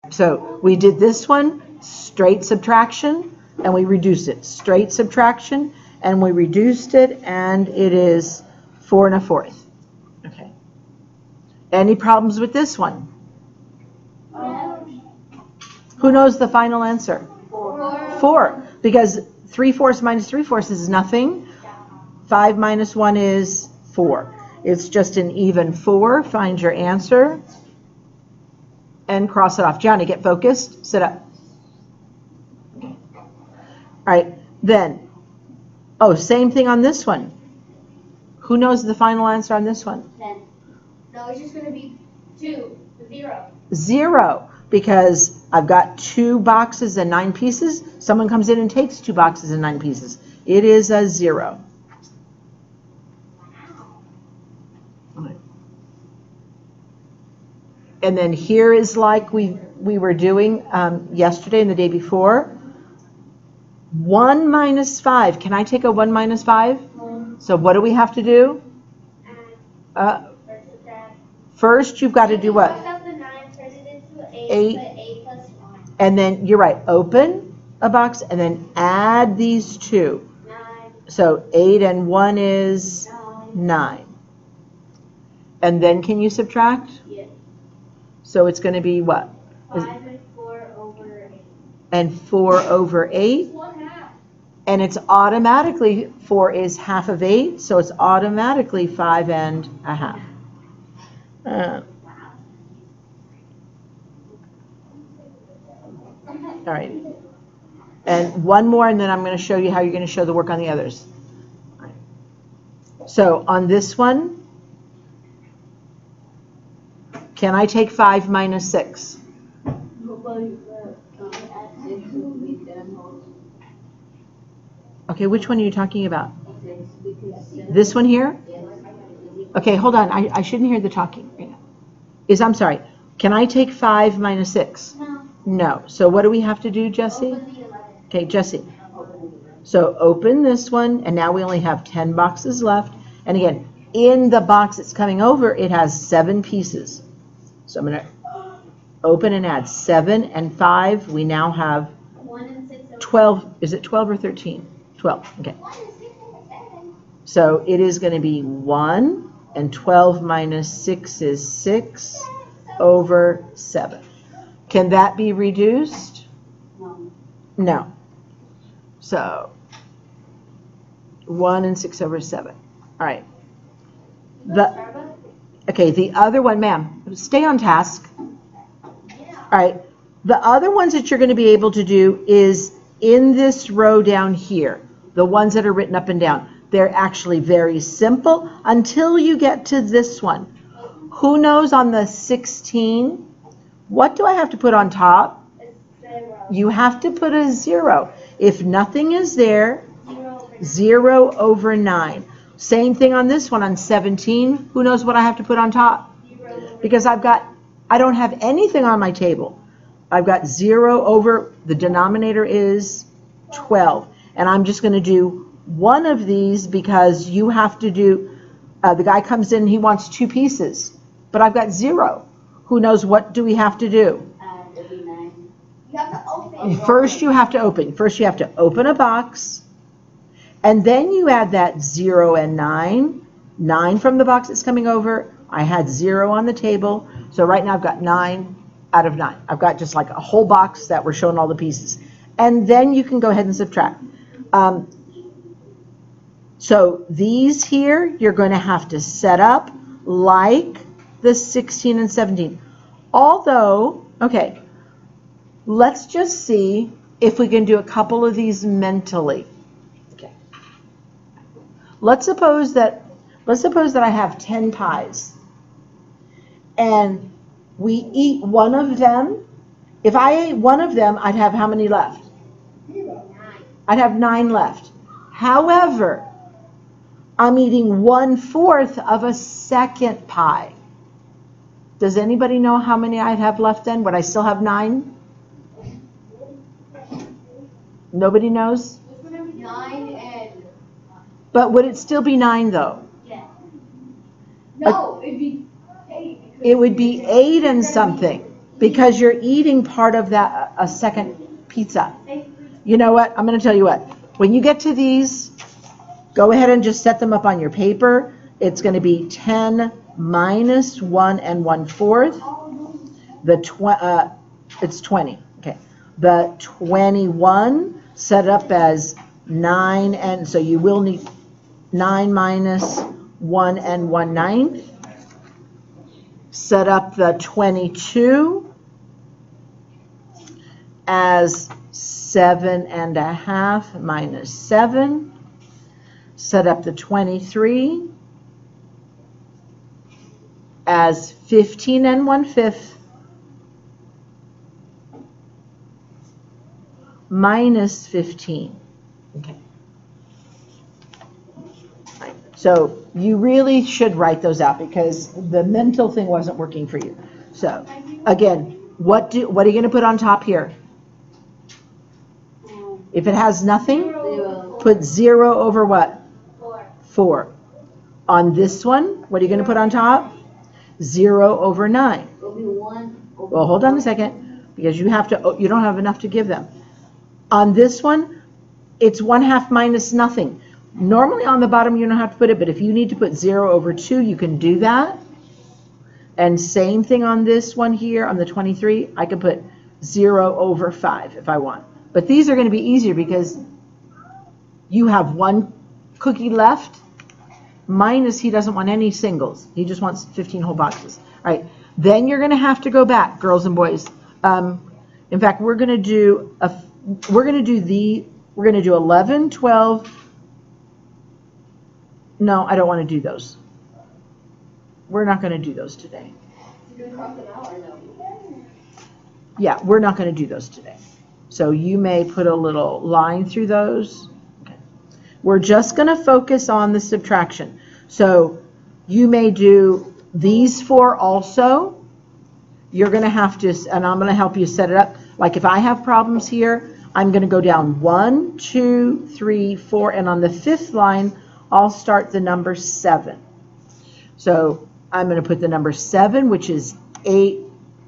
So we did this one, straight subtraction, and we reduced it. Straight subtraction, and we reduced it, and it is 4 1/4. Okay. Any problems with this one? Who knows the final answer? 4. Because 3/4 minus 3/4 is nothing. 5 minus 1 is 4. It's just an even 4. Find your answer. And cross it off. Johnny, get focused. Sit up. Okay. All right. Then, oh, same thing on this one. Who knows the final answer on this one? 10. No, it's just going to be 2. 0. 0. Because I've got 2 boxes and 9 pieces. Someone comes in and takes 2 boxes and 9 pieces. It is a 0. And then here is like we were doing yesterday and the day before. 1 minus 5. Can I take a 1 minus 5? So what do we have to do? First, you've got to do what? 8. And then, you're right, open a box and then add these 2. 9. So 8 and 1 is 9. And then can you subtract? Yes. So it's going to be what? 5 and 4 over 8. And 4 over 8. 1/2. And it's automatically, 4 is half of 8, so it's automatically 5 and a half. All right. And one more, and then I'm going to show you how you're going to show the work on the others. So on this one, can I take 5 minus 6? Okay, which one are you talking about? This one here? Okay, hold on. I shouldn't hear the talking. I'm sorry. Can I take 5 minus 6? No. No. So what do we have to do, Jesse? Open the 11. Okay, Jesse. So open this one, and now we only have 10 boxes left. And again, in the box that's coming over, it has 7 pieces. So I'm going to open and add 7 and 5. We now have 1 and 6 over 12. Is it 12 or 13? 12. Okay. 1 and 6 over 7. So it is going to be 1, and 12 minus 6 is 6 over 7. Can that be reduced? No. No. So 1 and 6 over 7. All right. Okay, the other one, ma'am, stay on task. All right. The other ones that you're going to be able to do is in this row down here, the ones that are written up and down. They're actually very simple until you get to this one. Who knows on the 16? What do I have to put on top? 0. You have to put a 0. If nothing is there, 0 over 9. 0 over 9. Same thing on this one on 17. Who knows what I have to put on top? 0 over Because I don't have anything on my table. I've got 0 over, the denominator is 12. And I'm just going to do one of these because you have to do, the guy comes in and he wants 2 pieces. But I've got 0. Who knows what do we have to do? it'll be 9. You have to open. First you have to open. First you have to open a box. And then you add that 0 and 9. 9 from the box that's coming over. I had 0 on the table. So right now I've got 9 out of 9. I've got just like a whole box that we're showing all the pieces. And then you can go ahead and subtract. So these here, you're going to have to set up like the 16 and 17. Although, okay, let's just see if we can do a couple of these mentally. Okay. Let's suppose that I have 10 pies. And we eat one of them. If I ate one of them, I'd have how many left? 9. I'd have 9 left. However, I'm eating 1/4 of a second pie. Does anybody know how many I'd have left then? Would I still have 9? Nobody knows? 9 and... But would it still be 9 though? Yeah. No, it'd be 8. It would be 8 and something. because you're eating part of that, a second pizza. You know what? I'm going to tell you what. When you get to these, go ahead and just set them up on your paper. It's going to be 10 minus 1 1/4. It's 20. Okay. The 21 set up as 9, and so you will need 9 minus 1 1/9. Set up the 22 as 7 1/2 minus 7. Set up the 23 as 15 1/5 minus 15. Okay. So you really should write those out because the mental thing wasn't working for you. So again, what are you going to put on top here? If it has nothing, put 0 over what? 4. On this one, what are you going to put on top? 0 over 9. Well, hold on a second, because you don't have enough to give them. On this one, it's 1/2 minus nothing. Normally on the bottom you don't have to put it, but if you need to put 0 over 2, you can do that. And same thing on this one here, on the 23, I can put 0 over 5 if I want. But these are going to be easier because you have one cookie left, minus he doesn't want any singles. He just wants 15 whole boxes. All right, then you're going to have to go back, girls and boys. In fact, we're going to do 11, 12. No, I don't want to do those. We're not going to do those today. Yeah, we're not going to do those today. So you may put a little line through those. Okay. We're just going to focus on the subtraction. So you may do these 4 also. You're going to have to, and I'm going to help you set it up. Like if I have problems here, I'm going to go down 1, 2, 3, 4, and on the 5th line, I'll start the number 7. So I'm going to put the number 7, which is 8.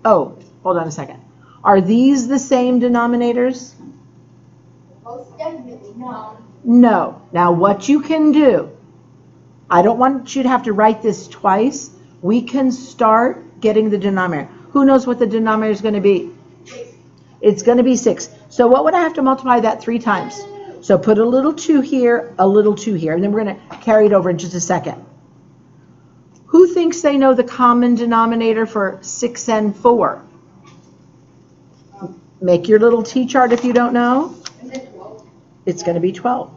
Oh, hold on a second. Are these the same denominators? Most definitely no. No. Now what you can do, I don't want you to have to write this twice. We can start getting the denominator. Who knows what the denominator is going to be? 6. It's going to be 6. So what would I have to multiply that 3 times? So put a little 2 here, a little 2 here, and then we're going to carry it over in just a second. Who thinks they know the common denominator for 6 and 4? Make your little T-chart if you don't know. Is it 12? It's going to be 12.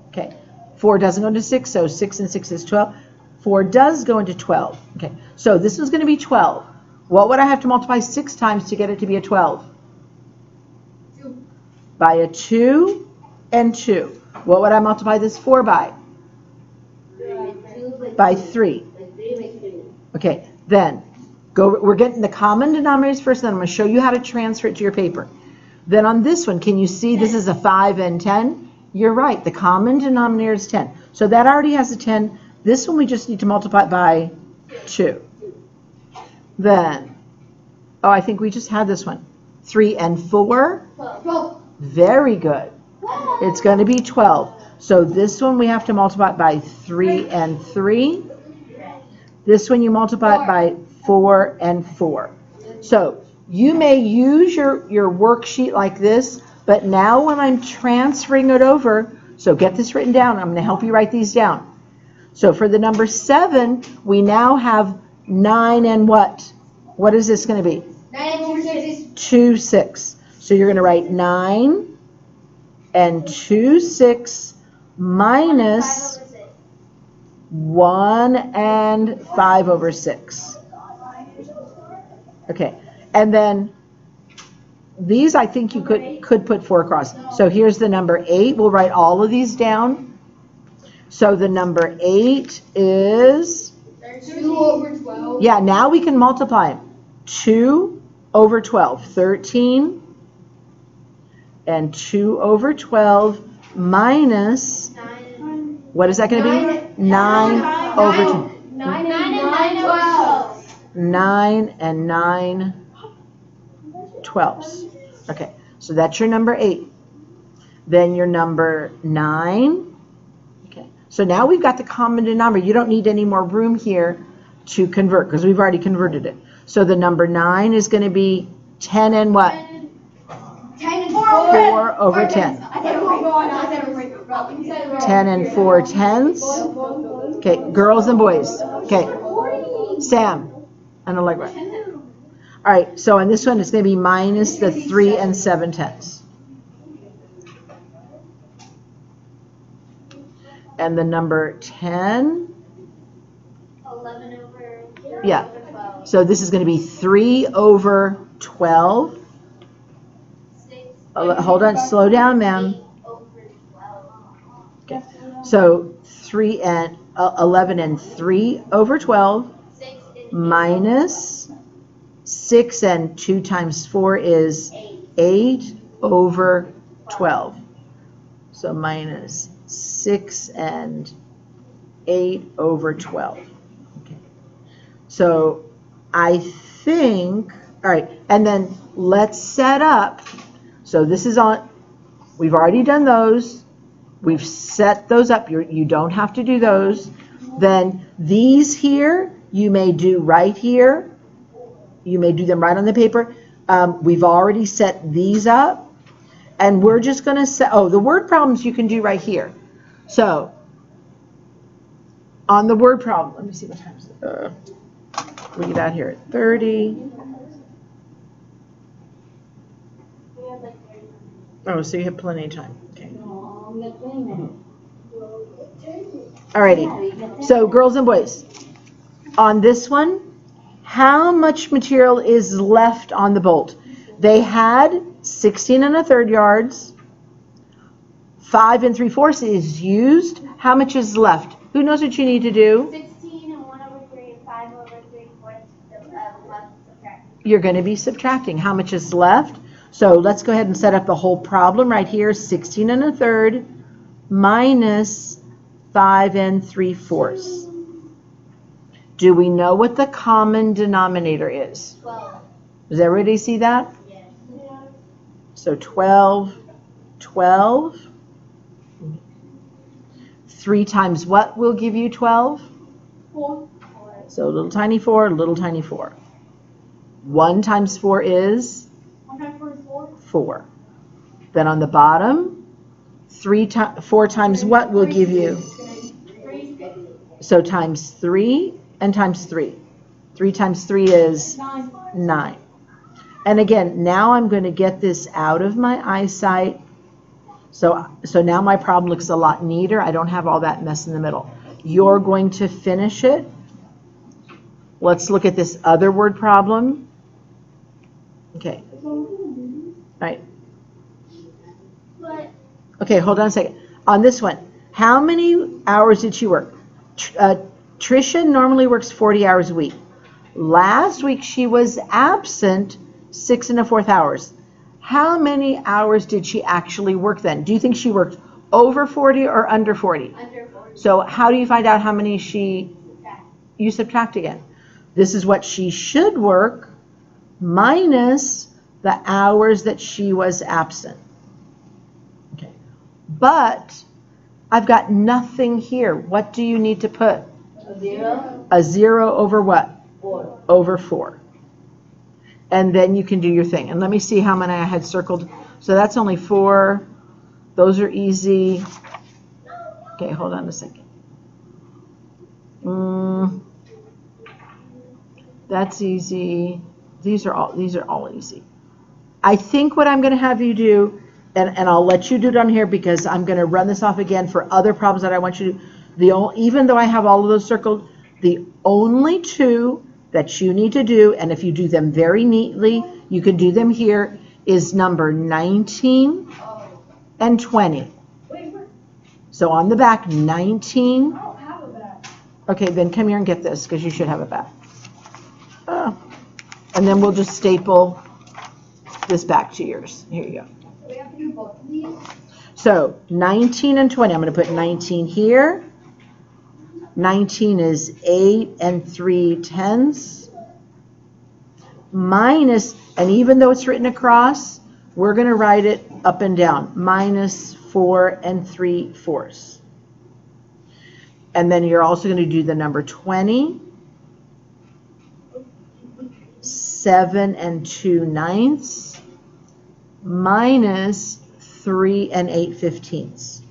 Okay. 4 doesn't go into 6, so 6 and 6 is 12. 4 does go into 12. Okay. So this is going to be 12. What would I have to multiply 6 times to get it to be a 12? 2. By a 2 and 2. What would I multiply this 4 by? By 3. Okay. Then we're getting the common denominators first, then I'm going to show you how to transfer it to your paper. Then on this one, can you see this is a 5 and 10? You're right, the common denominator is 10. So that already has a 10. This one we just need to multiply by 2. Then, oh, I think we just had this one. 3 and 4? 12. Very good. It's going to be 12. So this one we have to multiply by 3 and 3. This one you multiply it by 4 and 4. So you may use your worksheet like this, but now when I'm transferring it over, so get this written down. I'm going to help you write these down. So for the number 7, we now have 9 and what? What is this going to be? 9 and 2 is 2, 6. So you're going to write 9 and 2, 6 minus 1 and 5 over 6. Okay, and then these I think you could put 4 across. So here's the number 8. We'll write all of these down. So the number 8 is 2 over 12. Yeah, now we can multiply them. 2 over 12, 13, and 2 over 12 minus, what is that going to be? 9 over 2. 9 and 9 over 12. 9 and 9 12s. Okay, so that's your number 8. Then your number 9. Okay, so now we've got the common denominator. You don't need any more room here to convert because we've already converted it. So the number 9 is going to be 10 and what? 10 and 4 over 10. 10 and 4 tenths. Okay, girls and boys. Okay, Sam and Allegra. All right, so on this one, it's going to be minus the 3 and 7 tenths. And the number 10. 11 over 3 Yeah. over 12. So this is going to be 3 over 12. 6 Hold on, slow down, ma'am. 8 over 12. Okay. So 3 and 11 and 3 over 12 6 and minus 6 and 2 times 4 is 8 over 12. So minus 6 and 8 over 12. Okay. So I think, all right, and then let's set up. So this is on, we've already done those. We've set those up. You don't have to do those. Then these here, you may do right here. You may do them right on the paper. We've already set these up. And we're just going to set, oh, the word problems you can do right here. So on the word problem, let me see what time is it. We get out here at 30. Oh, so you have plenty of time. Okay. Alrighty. So girls and boys, on this one, how much material is left on the bolt? They had 16 1/3 yards. 5 3/4 is used. How much is left? Who knows what you need to do? 16 and 1 over 3 and 5 over 3/4 left subtract. You're going to be subtracting. How much is left? So let's go ahead and set up the whole problem right here. 16 1/3 minus 5 3/4. Do we know what the common denominator is? 12. Does everybody see that? Yes. So 12. 3 times what will give you 12? 4. So little tiny 4, little tiny 4. 1 times 4 is 1 times 4 is 4. 4. Then on the bottom, 4 times what will give you? 3. So times 3 and times 3. 3 times 3 is 9. 9. And again, now I'm going to get this out of my eyesight. So now my problem looks a lot neater. I don't have all that mess in the middle. You're going to finish it. Let's look at this other word problem. Okay. All right. But Okay, hold on a second. On this one, how many hours did she work? Tricia normally works 40 hours a week. Last week she was absent 6 1/4 hours. How many hours did she actually work then? Do you think she worked over 40 or under 40? under 4. So how do you find out how many Subtract. you subtract again? This is what she should work minus the hours that she was absent. Okay. But I've got nothing here. What do you need to put? A 0? A 0 over what? 4. Over 4. And then you can do your thing. And let me see how many I had circled. So that's only 4. Those are easy. Okay, hold on a second. That's easy. These are all easy. I think what I'm going to have you do, and I'll let you do it on here because I'm going to run this off again for other problems that I want you to do. Even though I have all of those circled, the only 2 that you need to do, and if you do them very neatly, you can do them here, is number 19 and 20. So on the back, 19. I don't have a back. Okay, then come here and get this because you should have it back. And then we'll just staple this back to yours. Here you go. We have to do both of these. So 19 and 20. I'm going to put 19 here. 19 is 8 3/10. minus, and even though it's written across, we're going to write it up and down, minus 4 3/4. And then you're also going to do the number 20, 7 2/9, minus 3 8/15.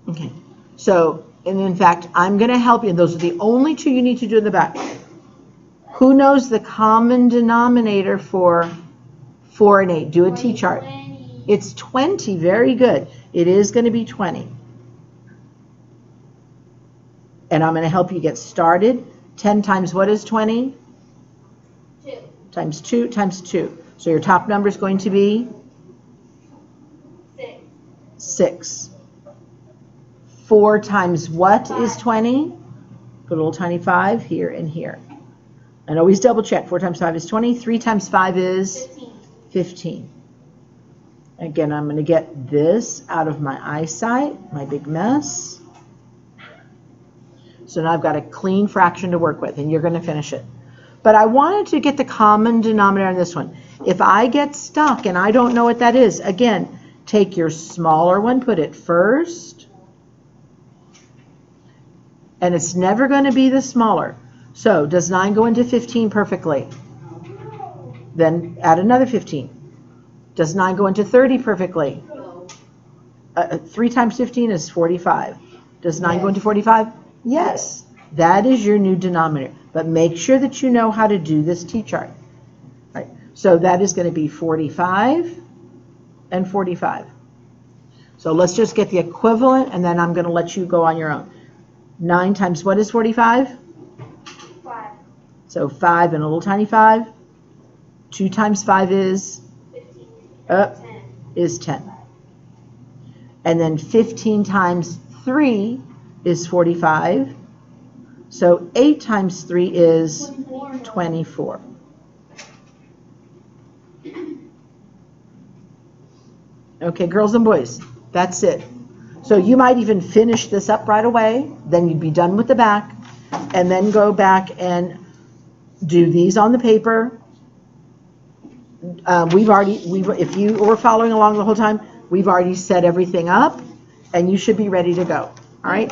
Okay, so, and in fact, I'm going to help you. Those are the only two you need to do in the back. Who knows the common denominator for 4 and 8? Do a T-chart. It's 20. Very good. It is going to be 20. And I'm going to help you get started. 10 times what is 20? 2. Times 2 times 2. So your top number is going to be? 6. 6. 4 times what is 20? Put a little tiny 5 here and here. And always double check. 4 times 5 is 20. 3 times 5 is? 15. Again, I'm going to get this out of my eyesight, my big mess. So now I've got a clean fraction to work with, and you're going to finish it. But I wanted to get the common denominator in this one. If I get stuck and I don't know what that is, again, take your smaller one, put it first. And it's never going to be the smaller. So does 9 go into 15 perfectly? Then add another 15. Does 9 go into 30 perfectly? 3 times 15 is 45. Does 9 go into 45? Yes. That is your new denominator. But make sure that you know how to do this T-chart. Right. So that is going to be 45 and 45. So let's just get the equivalent, and then I'm going to let you go on your own. 9 times what is 45? 5. So 5 and a little tiny 5. 2 times 5 is? 15. 10. 10. Is 10. And then 15 times 3 is 45. So 8 times 3 is 24. Okay, girls and boys, that's it. So you might even finish this up right away, then you'd be done with the back, and then go back and do these on the paper. If you were following along the whole time, we've already set everything up, and you should be ready to go. All right?